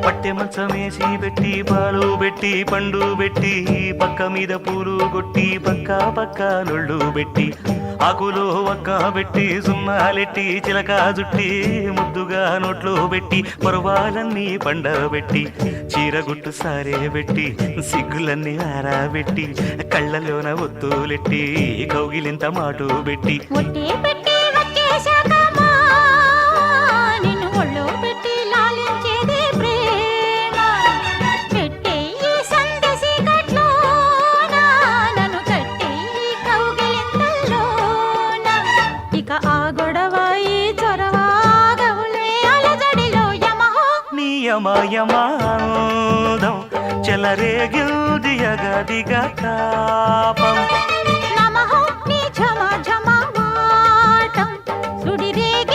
పట్టె మంచమేసి పెట్టి పాలు పెట్టి పండు పెట్టి పక్క మీద పూలు కొట్టి పక్క పక్క నొళ్ళు పెట్టి ఆకులో ఒక్క పెట్టి సున్నాలెట్టి చిలక జుట్టి ముద్దుగా నోట్లో పెట్టి పరువాలన్నీ పండబెట్టి చీరగుట్టు సారే పెట్టి సిగ్గులన్నీ ఆరాబెట్టి కళ్ళలోన ఒత్తులెట్టి కౌగిలింత మాటు పెట్టి ఒట్టే పెట్టి వచ్చేశాకమ్మా నిన్ను ఒళ్ళో పెట్టి లాలించేది ప్రేమ పెట్టే ఈ సందసి కట్లోన నన్ను కట్టే ఈ కౌగిలింతల్లోన ఇక ఆ గొడవ ఈ చొరవ గవులే అలజడిలో యమహో నియమయమాదం చెలరేగిల్ది అగదిగా తాపం నమః నీ ఝమ ఝమ వాటం సుడిరేగి